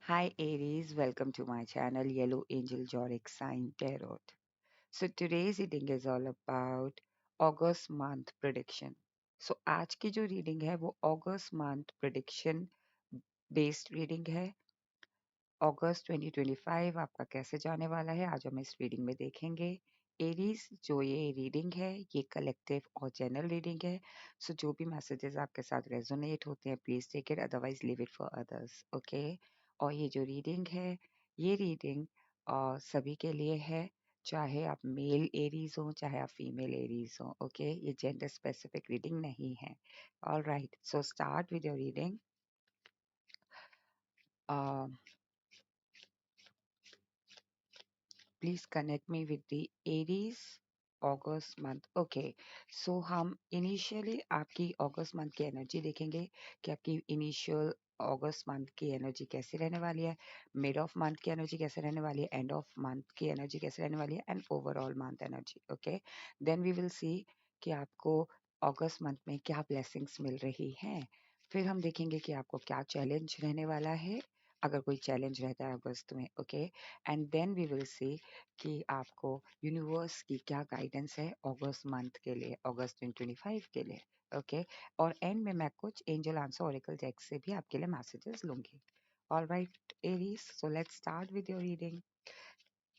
Hi Aries, welcome to my channel Yellow Angel Zodiac Sign Tarot. So today's reading is all about August month prediction. So आज की जो reading है वो अगस्त month prediction based reading है। अगस्त 2025 आपका कैसे जाने वाला है आज हम इस रीडिंग में देखेंगे। एरीज जो ये रीडिंग है ये कलेक्टिव और जनरल रीडिंग है। सो जो भी मैसेजेस आपके साथ रेजोनेट होते हैं please take it otherwise leave it for others okay. और ये जो रीडिंग है ये रीडिंग सभी के लिए है, चाहे आप मेल एरीज हो चाहे आप फीमेल एरीज हो ओके। ये जेंडर स्पेसिफिक रीडिंग नहीं है। All right, so start with your reading. Please connect me with the Aries August month okay. So हम इनिशियली आपकी अगस्त मंथ की एनर्जी देखेंगे कि आपकी इनिशियल अगस्त मंथ की एनर्जी कैसी रहने वाली है, मिड ऑफ मंथ की एनर्जी कैसे रहने वाली है, एंड ऑफ मंथ की एनर्जी कैसे रहने वाली है and overall month energy okay. Then we will see कि आपको अगस्त मंथ में क्या ब्लेसिंग्स मिल रही हैं। फिर हम देखेंगे कि आपको क्या चैलेंज रहने वाला है अगर कोई चैलेंज रहता है अगस्त में okay. And then we will see कि आपको यूनिवर्स की क्या गाइडेंस है अगस्त मंथ के लिए, अगस्त 2025 के लिए ओके। और एंड में मैं कुछ एंजल आंसर ओरेकल डेक से भी आपके लिए मैसेजेस लूंगी। All right Aries, so let's start with your reading.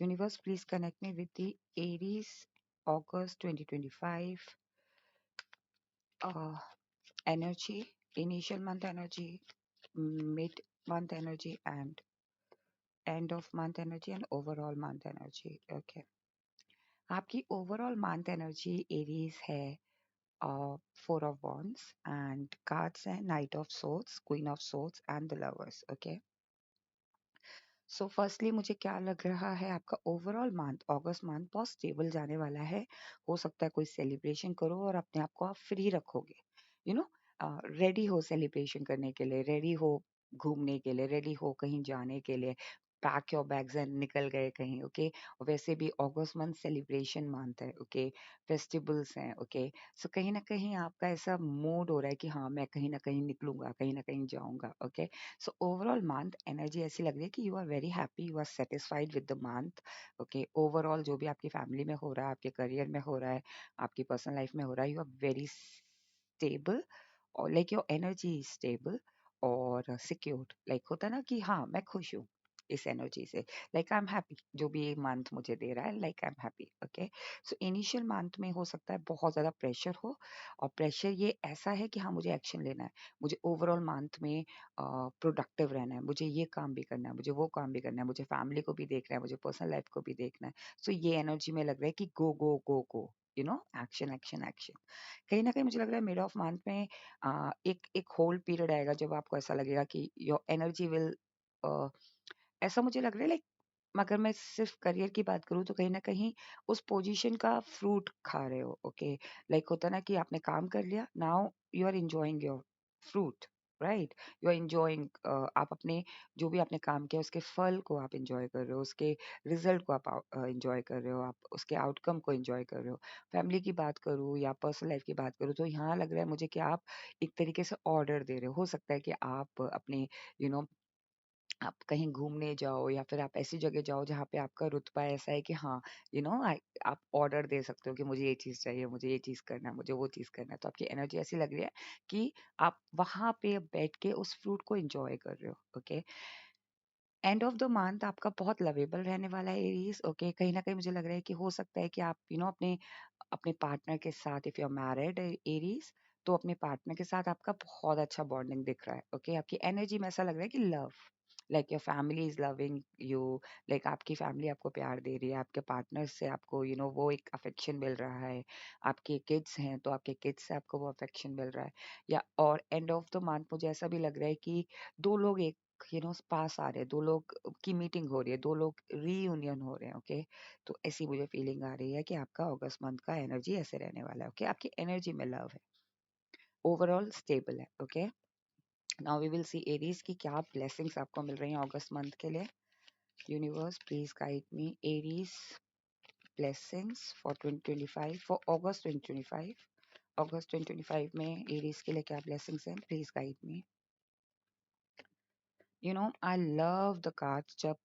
Universe please connect me with the Aries August 2025 energy, initial month energy, mid month energy and end of month energy and overall month energy okay। आपकी overall month energy Aries है four of wands and cards हैं knight of swords, queen of swords and the lovers okay. So firstly मुझे क्या लग रहा है आपका overall month अगस्त मंथ बहुत स्टेबल जाने वाला है। हो सकता है कोई सेलिब्रेशन करो और अपने आप को आप फ्री रखोगे, यू नो, रेडी हो सेलिब्रेशन करने के लिए, रेडी हो घूमने के लिए, रेडी हो कहीं जाने के लिए। पैक योर बैग्स एंड निकल गए कहीं ओके। वैसे भी अगस्त मंथ सेलिब्रेशन मंथ है ओके, फेस्टिवल्स हैं ओके। सो कहीं ना कहीं आपका ऐसा मूड हो रहा है कि हाँ मैं कहीं ना कहीं निकलूंगा, कहीं ना कहीं जाऊंगा okay. So overall month energy ऐसी लग रही है कि you are very happy, you are satisfied with the month okay. Overall जो भी आपकी फैमिली में हो रहा है, आपके करियर में हो रहा है, आपकी पर्सनल लाइफ में हो रहा है, यू आर वेरी स्टेबल और like your energy is stable और सिक्योर्ड। लाइक होता है ना कि हाँ मैं खुश हूँ इस एनर्जी से, लाइक आई एम हैप्पी, जो भी ये मंथ मुझे दे रहा है like I am happy okay. So initial month में हो सकता है बहुत ज़्यादा प्रेशर हो, और प्रेशर ये ऐसा है कि हाँ मुझे एक्शन लेना है, मुझे ओवरऑल मंथ में प्रोडक्टिव रहना है, मुझे ये काम भी करना है, मुझे वो काम भी करना है, मुझे फैमिली को भी देखना है, मुझे पर्सनल लाइफ को भी देखना है। सो ये एनर्जी में लग रहा है कि go go go go, you know, action action action. कहीं ना कहीं मुझे लग रहा है मिड ऑफ मंथ में एक एक होल्ड पीरियड आएगा जब आपको ऐसा लगेगा कि योर एनर्जी विल, ऐसा मुझे लग रहा है लाइक, अगर मैं सिर्फ करियर की बात करूँ तो कहीं ना कहीं उस पोजीशन का फ्रूट खा रहे हो ओके। लाइक होता है ना कि आपने काम कर लिया, now you are enjoying your fruit, right. You are enjoying, आप अपने जो भी आपने काम किया उसके फल को आप एंजॉय कर रहे हो, उसके रिजल्ट को आप एंजॉय कर रहे हो, आप उसके आउटकम को एंजॉय कर रहे हो। फैमिली की बात करूँ या पर्सनल लाइफ की बात करूँ तो यहाँ लग रहा है मुझे कि आप एक तरीके से ऑर्डर दे रहे हो सकता है कि आप अपने, यू नो, आप कहीं घूमने जाओ या फिर आप ऐसी जगह जाओ जहाँ पे आपका रुतबा ऐसा है कि हाँ, यू नो, आप ऑर्डर दे सकते हो कि मुझे ये चीज़ चाहिए, मुझे ये चीज़ करना है, मुझे वो चीज़ करना है। तो आपकी एनर्जी ऐसी लग रही है कि आप वहाँ पे बैठ के उस फ्रूट को एंजॉय कर रहे हो okay. End of the month आपका बहुत लवेबल रहने वाला है एरीज ओके। कहीं ना कहीं मुझे लग रहा है कि हो सकता है कि आप, यू नो, अपने अपने पार्टनर के साथ, if you are married Aries, तो अपने पार्टनर के साथ आपका बहुत अच्छा बॉन्डिंग दिख रहा है ओके। आपकी एनर्जी में ऐसा लग रहा है कि love, like your family is loving you, like आपकी फैमिली आपको प्यार दे रही है, आपके पार्टनर से आपको, यू नो, वो एक अफेक्शन मिल रहा है। आपके किड्स हैं तो आपके किड्स से आपको वो अफेक्शन मिल रहा है। या और एंड ऑफ द मंथ मुझे ऐसा भी लग रहा है कि दो लोग एक, यू नो, पास आ रहे हैं, दो लोग की मीटिंग हो रही है, दो लोग रीयूनियन हो रहे हैं ओके। तो ऐसी मुझे फीलिंग आ रही है कि आपका अगस्त मंथ का एनर्जी ऐसे रहने वाला है ओके। आपकी एनर्जी में लव है, ओवरऑल स्टेबल है okay. Now we will see Aries की क्या ब्लेसिंग्स आपको मिल रही हैं अगस्त मंथ के लिए। Universe please guide me Aries blessings for 2025, for August 2025। अगस्त 2025 में एरीज के लिए क्या ब्लेसिंग्स हैं, please guide me. I love the cards जब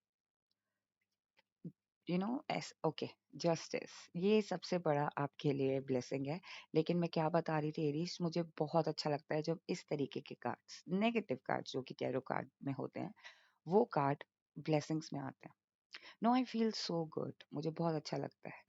एस ओके जस्टिस, ये सबसे बड़ा आपके लिए ब्लेसिंग है। लेकिन मैं क्या बता रही थी एरीज, मुझे बहुत अच्छा लगता है जब इस तरीके के कार्ड्स, नेगेटिव कार्ड्स जो कि टैरो कार्ड में होते हैं, वो कार्ड ब्लेसिंग्स में आते हैं। No I feel so good, मुझे बहुत अच्छा लगता है।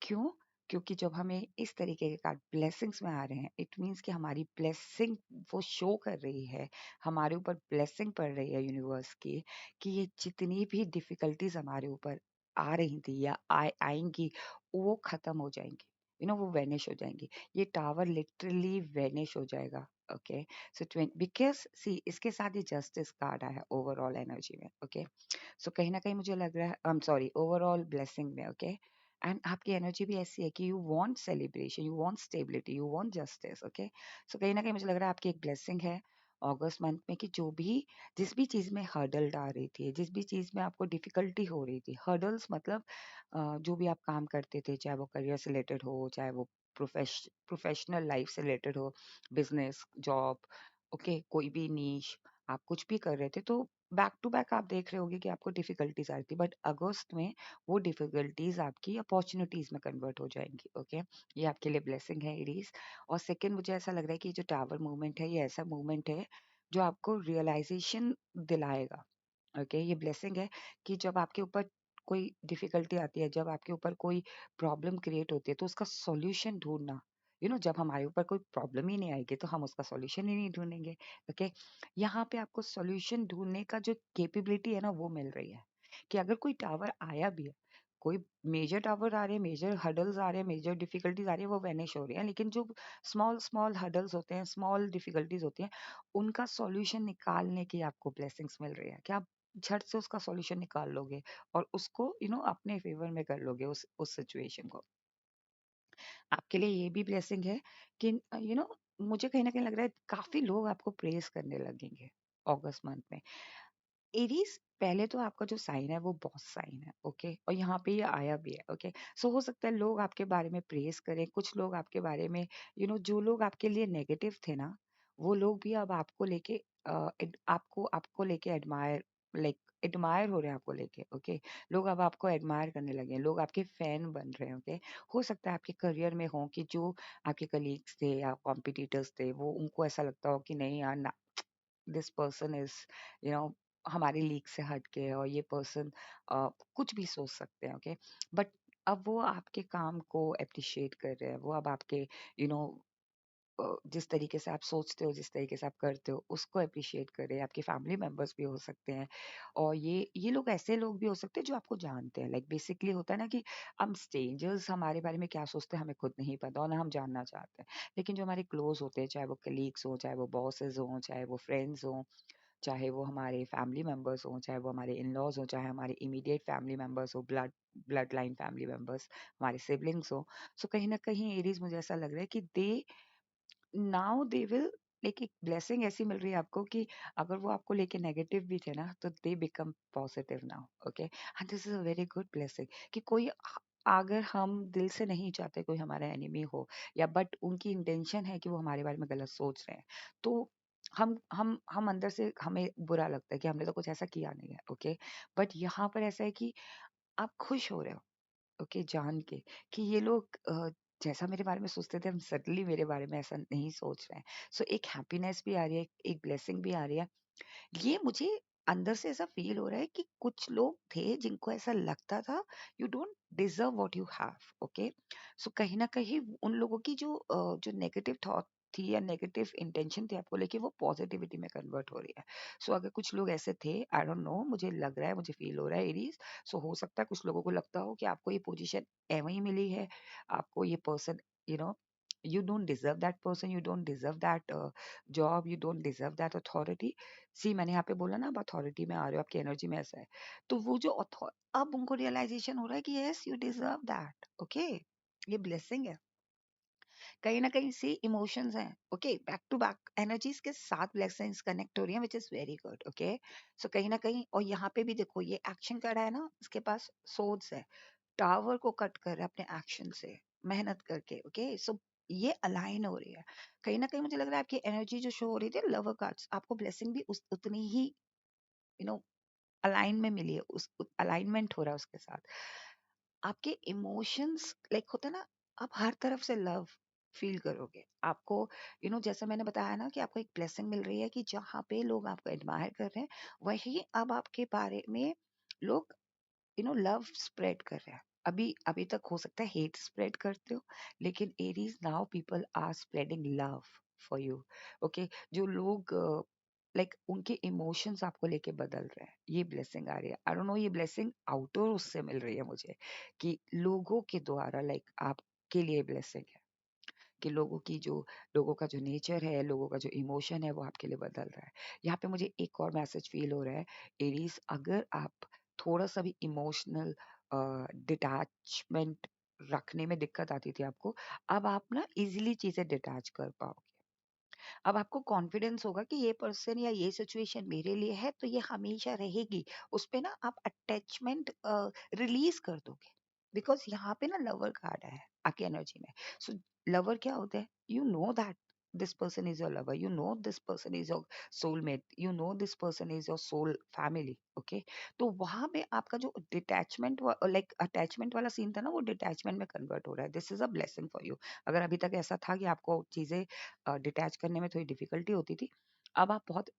क्यों? क्योंकि जब हमें इस तरीके के कार्ड ब्लेसिंग्स में आ रहे हैं, इट मीन्स कि हमारी ब्लेसिंग वो शो कर रही है, हमारे ऊपर ब्लेसिंग पड़ रही है यूनिवर्स की, कि ये जितनी भी डिफिकल्टीज हमारे ऊपर आ रही थी या आएंगी, वो खत्म हो जाएंगी, वो वेनिश हो जाएंगी। ये टावर लिटरली वेनिश हो जाएगा। ओके, सो बिकॉज सी इसके साथ ही जस्टिस कार्ड आया ओवरऑल एनर्जी में। ओके, सो कहीं ना कहीं मुझे लग रहा है, I am sorry, overall blessing में। ओके, एंड आपकी एनर्जी भी ऐसी है कि you want celebration, you want stability, you want justice. Okay, so कहीं ना कहीं मुझे लग रहा है आपकी एक ब्लेसिंग है अगस्त मंथ में, कि जो भी जिस भी चीज़ में हर्डल आ रही थी, जिस भी चीज़ में आपको डिफिकल्टी हो रही थी, हर्डल्स मतलब जो भी आप काम करते थे, चाहे वो करियर से रिलेटेड हो, चाहे वो प्रोफेशनल लाइफ से रिलेटेड हो, बिजनेस, जॉब, ओके, कोई भी नीश, आप कुछ भी कर रहे थे, तो बैक टू बैक आप देख रहे होगे कि आपको डिफिकल्टीज आ रही थी, बट अगस्त में वो डिफिकल्टीज आपकी अपॉर्चुनिटीज में कन्वर्ट हो जाएंगी। ओके, ये आपके लिए ब्लेसिंग है एरीज। और सेकंड, मुझे ऐसा लग रहा है कि जो टावर मूवमेंट है, ये ऐसा मूवमेंट है जो आपको रियलाइजेशन दिलाएगा। ओके, ये ब्लेसिंग है कि जब आपके ऊपर कोई डिफिकल्टी आती है, जब आपके ऊपर कोई प्रॉब्लम क्रिएट होती है, तो उसका सॉल्यूशन ढूंढना, जब हमारे ऊपर कोई प्रॉब्लम ही नहीं आएगी तो हम उसका सॉल्यूशन ही नहीं ढूंढेंगे। ओके, यहाँ पे आपको सॉल्यूशन ढूंढने का जो कैपेबिलिटी है ना, वो मिल रही है, कि अगर कोई टावर आया भी है, कोई मेजर टावर आ रहे हैं, मेजर हडल्स आ रहे हैं, मेजर डिफिकल्टीज आ रही है, वो वैनिश हो रही है, लेकिन जो स्मॉल स्मॉल हडल्स होते हैं, स्मॉल डिफिकल्टीज होती हैं, उनका सॉल्यूशन निकालने की आपको ब्लेसिंग्स मिल रही है, कि आप झट से उसका सॉल्यूशन निकाल लोगे और उसको अपने फेवर में कर लोगे, उस सिचुएशन को। आपके लिए ये भी ब्लेसिंग है कि मुझे कहीं ना कहीं लग रहा है काफी लोग आपको प्रेज करने लगेंगे अगस्त मंथ में। एरीज, पहले तो आपका जो साइन है वो बॉस साइन है। ओके, और यहाँ पे ये आया भी है। ओके, सो हो सकता है लोग आपके बारे में प्रेज करें, कुछ लोग आपके बारे में, जो लोग आपके लिए नेगेटिव थे ना, वो लोग भी अब आपको लेके आपको आपको लेके एडमायर, लाइक एडमायर हो रहे हैं आपको लेके। ओके, लोग अब आपको एडमायर करने लगे हैं, लोग आपके फैन बन रहे हैं। ओके, हो सकता है आपके करियर में हो कि जो आपके कलीग्स थे या कॉम्पिटिटर्स थे, वो उनको ऐसा लगता हो कि नहीं यार, this person is you know हमारी लीग से हट के है, और ये पर्सन कुछ भी सोच सकते हैं। ओके, बट अब वो आपके काम को अप्रिशिएट कर रहे हैं, वो अब आपके यू नो जिस तरीके से आप सोचते हो, जिस तरीके से आप करते हो, उसको अप्रिशिएट कर रहे हैं। आपके फैमिली मेंबर्स भी हो सकते हैं, और ये लोग ऐसे लोग भी हो सकते हैं जो आपको जानते हैं। लाइक बेसिकली होता है ना कि हम स्ट्रेंजर्स हमारे बारे में क्या सोचते हैं हमें खुद नहीं पता, और ना हम जानना चाहते हैं। लेकिन जो हमारे क्लोज होते हैं, चाहे वो कलीग्स हों, चाहे वो बॉसेस हों, चाहे वो फ्रेंड्स हों, चाहे वो हमारे फैमिली मेंबर्स हों, चाहे वो हमारे इन लॉज हों, चाहे हमारे इमीडिएट फैमिली मेंबर्स हो, ब्लड लाइन फैमिली मेंबर्स, हमारे सिबलिंग्स हो, सो कहीं ना कहीं एरीज, मुझे ऐसा लग रहा है कि दे नाउ दे विल, लाइक एक ब्लेसिंग ऐसी मिल रही है आपको कि अगर वो आपको लेके नेगेटिव भी थे ना, तो they become positive now. Okay, and this is a very good blessing, कि कोई अगर हम दिल से नहीं चाहते कोई हमारा एनिमी हो, या बट उनकी इंटेंशन है कि वो हमारे बारे में गलत सोच रहे हैं, तो हम अंदर से हमें बुरा लगता है कि हमने तो कुछ ऐसा किया नहीं है। ओके, बट यहाँ पर ऐसा है कि आप खुश हो रहे हो, ओके, जान के कि ये लोग जैसा मेरे बारे में सोचते थे, हम सडनली मेरे बारे में ऐसा नहीं सोच रहे हैं। सो एक हैप्पीनेस भी आ रही है, एक ब्लेसिंग भी आ रही है। ये मुझे अंदर से ऐसा फील हो रहा है कि कुछ लोग थे जिनको ऐसा लगता था you don't deserve what you have. Okay, so कहीं ना कहीं उन लोगों की जो नेगेटिव थॉट थी या नेगेटिव इंटेंशन थी आपको लेके, वो पॉजिटिविटी में कन्वर्ट हो रही है। सो अगर कुछ लोग ऐसे थे, आई डोंट नो, मुझे लग रहा है, मुझे फील हो रहा है एरीज, सो हो सकता है कुछ लोगों को लगता हो कि आपको ये पोजीशन एवं ही मिली है, आपको ये person, you know you don't deserve that person, you don't deserve that job, you don't deserve that authority। सी, मैंने यहाँ पे बोला ना, आप अथॉरिटी में आ रहे हो, आपकी एनर्जी में ऐसा है, तो वो जो अब उनको रियलाइजेशन हो रहा है कि yes, you deserve that. Okay, ये ब्लेसिंग है। कहीं ना कहीं से इमोशंस हैं। Okay, back to back energies के साथ ब्लेसिंग्स कनेक्ट हो रही हैं, which is very good. Okay, so कहीं ना कहीं, और यहाँ पे भी देखो, ये एक्शन कर रहा है ना, इसके पास सोर्ड्स है, टावर को कट कर रहा है अपने एक्शन से, मेहनत करके। ओके, सो ये अलाइन हो रही है। कहीं ना कहीं मुझे लग रहा है आपकी एनर्जी जो शो हो रही थी लवर कार्ड्स, आपको ब्लेसिंग भी उतनी ही यू नो अलाइन में मिली है, उस अलाइनमेंट हो रहा है उसके साथ, आपके इमोशंस लाइक होता है ना, आप हर तरफ से लव फील करोगे। आपको जैसा मैंने बताया ना कि आपको एक ब्लेसिंग मिल रही है कि जहाँ पे लोग आपको एडमायर कर रहे हैं, वही अब आपके बारे में लोग लव स्प्रेड कर रहे हैं। अभी अभी तक हो सकता है हेट स्प्रेड करते हो, लेकिन Aries now people are spreading love for you. Okay, जो लोग लाइक उनके इमोशंस आपको लेके बदल रहे हैं, ये ब्लेसिंग आ रही है। आई डोंट नो, ये ब्लेसिंग आउटर उससे मिल रही है मुझे, कि लोगों के द्वारा लाइक आपके लिए ब्लेसिंग है, कि लोगों का जो नेचर है, लोगों का जो इमोशन है, वो आपके लिए बदल रहा है। यहाँ पे मुझे एक और मैसेज फील हो रहा है, एरीज, अगर आप थोड़ा सा भी इमोशनल डिटैचमेंट रखने में दिक्कत आती थी आपको, अब आप ना इजीली चीजें डिटैच कर पाओगे। अब आपको कॉन्फिडेंस होगा कि ये पर्सन या ये सिचुएशन मेरे लिए है, तो ये हमेशा रहेगी। उस पे ना आप अटैचमेंट रिलीज कर दोगे, बिकॉज यहाँ पे ना लवर कार्ड है आपकी एनर्जी में। सो लवर क्या होता है, you know that this person is your lover, you know this person is your soulmate, you know this person is your soul family. Okay, तो वहां पे आपका जो डिटैचमेंट लाइक अटैचमेंट वाला सीन था ना, वो डिटैचमेंट में कन्वर्ट हो रहा है। This is a blessing for you. अगर अभी तक ऐसा था कि आपको चीजें डिटैच करने में थोड़ी डिफिकल्टी होती थी, अब आप बहुत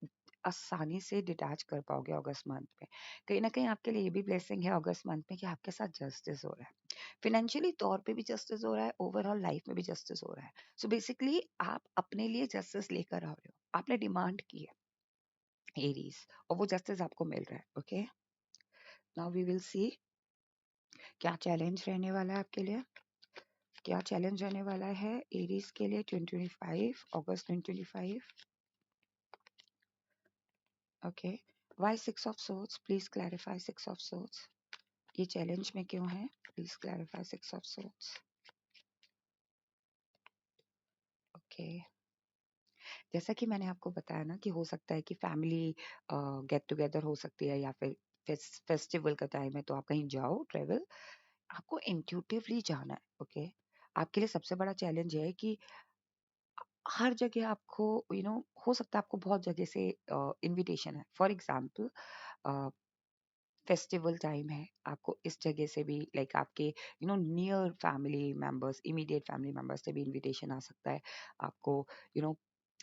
आसानी से डिटैच कर पाओगे अगस्त मंथ में। कहीं ना कहीं आपके लिए ये भी ब्लेसिंग है अगस्त मंथ में, कि आपके साथ जस्टिस हो रहा है, फिनेंशियली तौर पे भी जस्टिस हो रहा है, ओवरऑल लाइफ में भी जस्टिस हो रहा है। सो बेसिकली आप अपने लिए जस्टिस लेकर आ रहे हो, आपने डिमांड की है एरीज, और वो जस्टिस आपको मिल रहा है। Okay, now we will see क्या चैलेंज रहने वाला है आपके लिए। क्या चैलेंज रहने वाला है एरीज के लिए 2025, अगस्त 2025। Okay, why six of swords, please clarify six of swords. ये चैलेंज में क्यों है, please clarify six of swords. Okay, जैसा कि मैंने आपको बताया ना कि हो सकता है कि फैमिली गेट टुगेदर हो सकती है, या फिर फेस्टिवल का टाइम है, तो आप कहीं जाओ ट्रेवल, आपको इंट्यूटिवली जाना है। ओके, आपके लिए सबसे बड़ा चैलेंज ये है कि हर जगह आपको हो सकता है आपको बहुत जगह से इनविटेशन है। फॉर एग्जाम्पल, फेस्टिवल टाइम है, आपको इस जगह से भी लाइक आपके near family members, immediate family members से भी इनविटेशन आ सकता है। आपको यू नो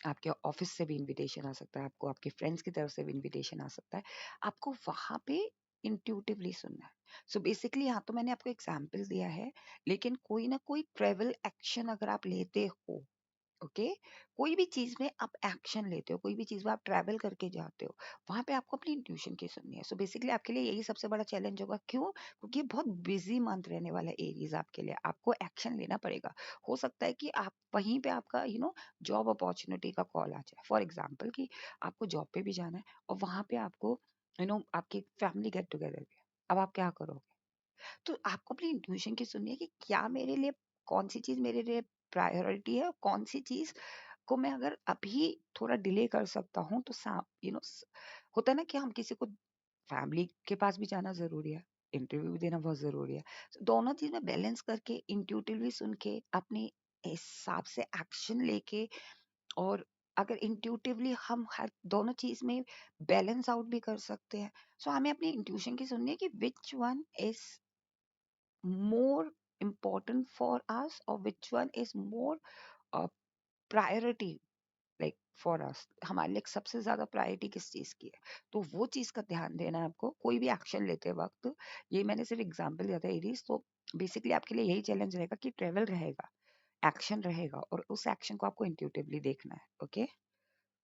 आपके ऑफिस से भी इनविटेशन आ सकता है, आपको आपके फ्रेंड्स की तरफ से भी इनविटेशन आ सकता है। आपको वहां पे इंट्यूटिवली सुनना है। सो बेसिकली यहाँ तो मैंने आपको एग्जाम्पल दिया है, लेकिन कोई ना कोई ट्रेवल एक्शन अगर आप लेते हो, ओके, कोई भी चीज में आप एक्शन लेते हो, कोई भी चीज में आप ट्रैवल करके जाते हो, वहां पे आपको अपनी इंट्यूशन की सुननी है। सो बेसिकली आपके लिए यही सबसे बड़ा चैलेंज होगा। क्यों? क्योंकि ये बहुत बिजी मंथ रहने वाला है एरीज आपके लिए, आपको एक्शन लेना पड़ेगा। हो सकता है कि आप वहीं पे आपका जॉब अपॉर्चुनिटी का कॉल आ जाए। फॉर एग्जाम्पल कि आपको जॉब पे भी जाना है, और वहां पे आपको आपकी फैमिली गेट टुगेदर भी है। अब आप क्या करोगे? तो आपको अपनी इंट्यूशन की सुननी है कि क्या मेरे लिए, कौन सी चीज मेरे लिए प्रायोरिटी है, और कौन सी चीज को मैं अगर अभी थोड़ा डिले कर सकता हूँ तो होता है ना कि हम किसी को, फैमिली के पास भी जाना जरूरी है, इंटरव्यू भी देना बहुत जरूरी है। दोनों चीज में बैलेंस करके, इंट्यूटिवली सुन के, अपने हिसाब से एक्शन लेके, और अगर इंट्यूटिवली हम हर दोनों चीज में बैलेंस आउट भी कर सकते हैं। सो हमें अपनी इंट्यूशन की सुननी है कि which one is more important for us, or which one is more priority like for us, हमारे लिए सबसे ज्यादा प्रायोरिटी किस चीज की है। तो वो चीज का ध्यान देना है आपको कोई भी एक्शन लेते वक्त। ये मैंने सिर्फ एग्जांपल दिया था एरीज। तो बेसिकली आपके लिए यही चैलेंज रहेगा कि ट्रेवल रहेगा, एक्शन रहेगा, और उस एक्शन को आपको इंट्यूटिवली देखना है। ओके,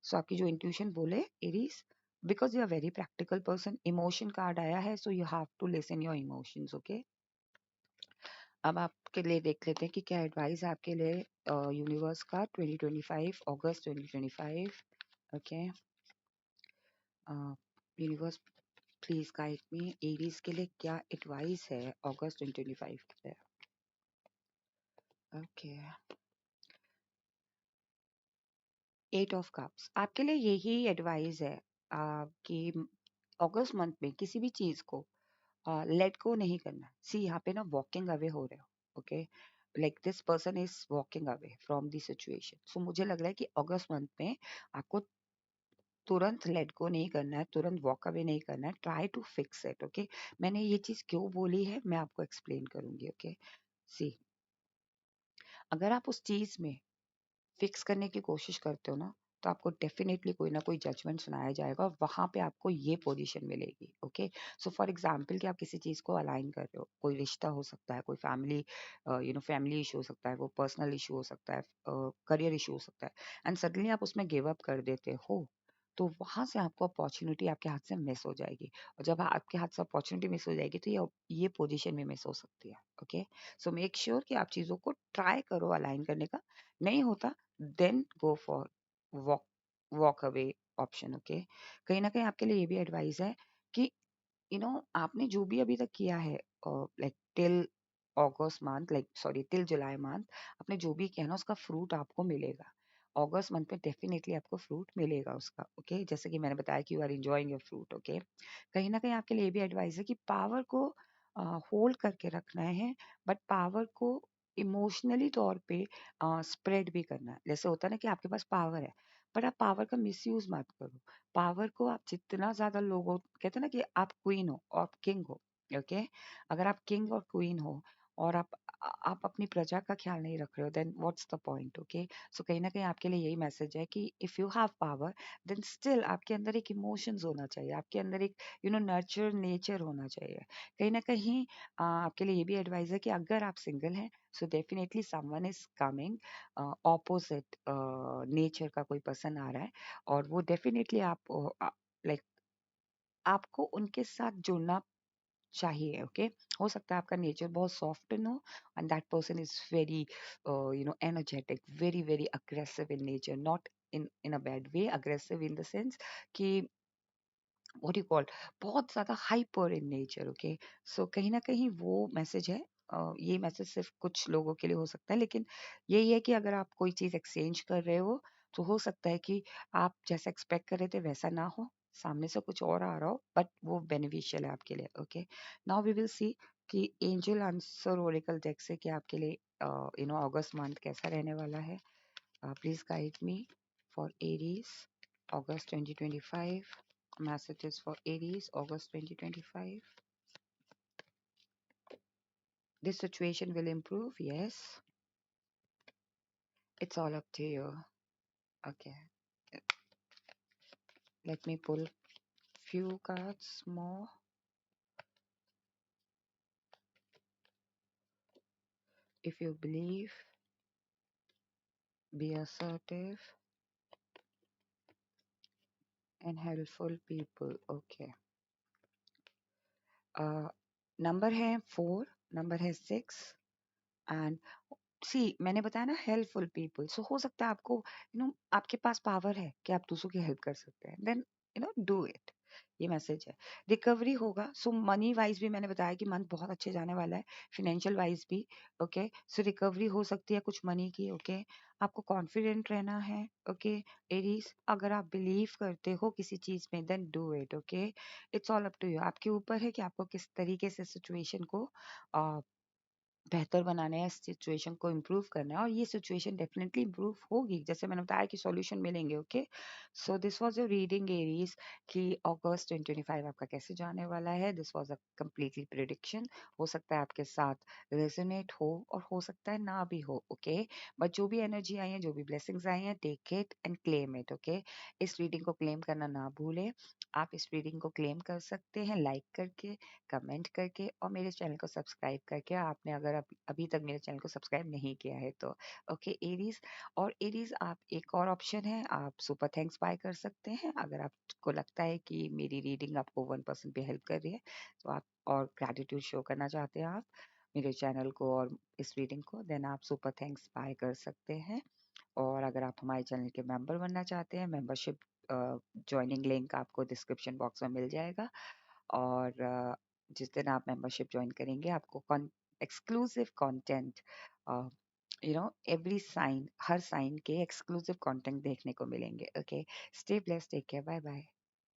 सो आपकी जो इंट्यूशन बोले Aries, because you are very practical person, emotion card आया है, so you have to listen your emotions. Okay, अब आपके लिए देख लेते हैं कि क्या एडवाइस है आपके लिए यूनिवर्स का 2025, अगस्त 2025। Okay, universe please guide me, Aries के लिए क्या एडवाइस है अगस्त 2025 के लिए। ओके, एट ऑफ कप्स, आपके लिए यही एडवाइस है कि अगस्त मंथ में किसी भी चीज को लेट गो नहीं करना। सी यहाँ पे ना वॉकिंग अवे हो रहे हो। Okay, like this person is walking away from the situation. So मुझे लग रहा है कि अगस्त मंथ में आपको तुरंत लेट गो नहीं करना है, तुरंत वॉक अवे नहीं करना है, try to fix it. Okay, मैंने ये चीज क्यों बोली है मैं आपको एक्सप्लेन करूंगी। ओके, सी, अगर आप उस चीज में फिक्स करने की कोशिश करते हो ना, तो आपको डेफिनेटली कोई ना कोई जजमेंट सुनाया जाएगा और वहां पे आपको ये पोजीशन मिलेगी। ओके, सो फॉर एग्जांपल कि आप किसी चीज को अलाइन कर रहे हो, कोई रिश्ता हो सकता है, कोई फैमिली फैमिली इशू हो सकता है, वो पर्सनल इशू हो सकता है, करियर इशू हो सकता है, एंड सडनली आप उसमें गिव अप कर देते हो, तो वहां से आपको अपॉर्चुनिटी आपके हाथ से मिस हो जाएगी। और जब आपके हाथ से अपॉर्चुनिटी मिस हो जाएगी तो ये पोजीशन भी मिस हो सकती है। ओके, सो मेक श्योर कि आप चीजों को ट्राई करो अलाइन करने का। नहीं होता, then go for walk walk away option. Okay, कहीं ना कहीं आपके लिए ये भी एडवाइस है कि आपने जो भी अभी तक किया है, like till August month, like sorry till July month, आपने जो भी किया ना उसका फ्रूट आपको मिलेगा। अगस्त मंथ में डेफिनेटली आपको फ्रूट मिलेगा उसका। ओके, जैसे कि मैंने बताया कि you are enjoying your fruit. Okay, कहीं ना कहीं आपके लिए ये भी एडवाइस है कि पावर को होल्ड करके रखना है, बट पावर को इमोशनली तौर पे स्प्रेड भी करना है। जैसे होता है ना कि आपके पास पावर है, बट आप पावर का मिसयूज मत करो। पावर को आप जितना ज्यादा लोगों, कहते हैं ना कि आप क्वीन हो और किंग हो। ओके, अगर आप किंग और क्वीन हो और आप अपनी प्रजा का ख्याल नहीं रख रहे हो, then what's the point. Okay, so कहीं ना कहीं आपके लिए यही मैसेज है कि if you have power, then still आपके अंदर एक इमोशंस होना चाहिए, आपके अंदर एक नर्चर नेचर होना चाहिए। कहीं ना कहीं आपके लिए ये भी एडवाइस है कि अगर आप सिंगल हैं, so definitely someone is coming, opposite nature का कोई पर्सन आ रहा है, और वो डेफिनेटली आप लाइक आपको उनके साथ जुड़ना चाहिए। ओके, हो सकता है आपका नेचर बहुत सॉफ्ट हो, and that person is very energetic, very very aggressive in nature, not in a bad way, aggressive in the sense कि व्हाट यू कॉल, बहुत ज्यादा hyper in nature. Okay, so कहीं ना कहीं वो मैसेज है। ये मैसेज सिर्फ कुछ लोगों के लिए हो सकता है, लेकिन यही है कि अगर आप कोई चीज एक्सचेंज कर रहे हो, तो हो सकता है कि आप जैसा एक्सपेक्ट कर रहे थे वैसा ना हो, सामने से कुछ और आ रहा हो, बट वो बेनिफिशियल है आपके लिए। Okay, now we will see कि एंजल आंसर ओरेकल डेक से कि आपके लिए अगस्त मंथ कैसा रहने वाला है। Please guide me for Aries, August 2025. Messages for Aries, August 2025. This situation will improve. Yes, it's all up to you. Okay, let me pull few cards more. If you believe, be assertive and helpful people. Okay. Number है 4, number है 6, and सी, मैंने बताया ना helpful people, सो हो सकता है आपको आपके पास पावर है कि आप दूसरों की हेल्प कर सकते हैं, देन डू इट। ये मैसेज है। रिकवरी होगा, सो मनी वाइज भी मैंने बताया कि मंथ बहुत अच्छे जाने वाला है, फिनेंशियल वाइज भी। ओके, सो रिकवरी हो सकती है कुछ मनी की। ओके, आपको कॉन्फिडेंट रहना है। ओके, एरीज, अगर आप बिलीव करते हो किसी चीज में, then do it. Okay, it's all up to you, आपके ऊपर है कि आपको किस तरीके से सिचुएशन को बेहतर बनाना है, सिचुएशन को इम्प्रूव करना है, और ये सिचुएशन डेफिनेटली इम्प्रूव होगी, जैसे मैंने बताया कि सॉल्यूशन मिलेंगे। Okay, so this was your reading Aries कि अगस्त 2025 आपका कैसे जाने वाला है। This was a completely prediction. हो सकता है आपके साथ रेजोनेट हो और हो सकता है ना भी हो। ओके, बट जो भी एनर्जी आई है, जो भी ब्लेसिंग्स आई हैं, take it and claim it. Okay, इस रीडिंग को क्लेम करना ना भूलें। आप इस रीडिंग को क्लेम कर सकते हैं लाइक करके, कमेंट करके, और मेरे चैनल को सब्सक्राइब करके। आपने अगर अभी तक मेरे चैनल को सब्सक्राइब नहीं किया है तो। ओके एरीज, और एरीज आप एक और ऑप्शन है, आप सुपर थैंक्स बाय कर सकते हैं। अगर आपको लगता है कि मेरी रीडिंग आपको 1% भी हेल्प कर रही है, तो आप, और ग्रेटिट्यूड शो करना चाहते हैं आप मेरे चैनल को और इस रीडिंग को, देन आप सुपर थैंक्स बाय कर सकते हैं। और अगर आप हमारे चैनल के मेंबर बनना चाहते हैं, मेंबरशिप ज्वाइनिंग लिंक आपको डिस्क्रिप्शन बॉक्स में मिल जाएगा। और जिस दिन आप मेंबरशिप ज्वाइन करेंगे, आपको एक्सक्लूसिव कंटेंट, एवरी साइन, हर साइन के एक्सक्लूसिव कंटेंट देखने को मिलेंगे। Okay, stay blessed, take care, bye bye.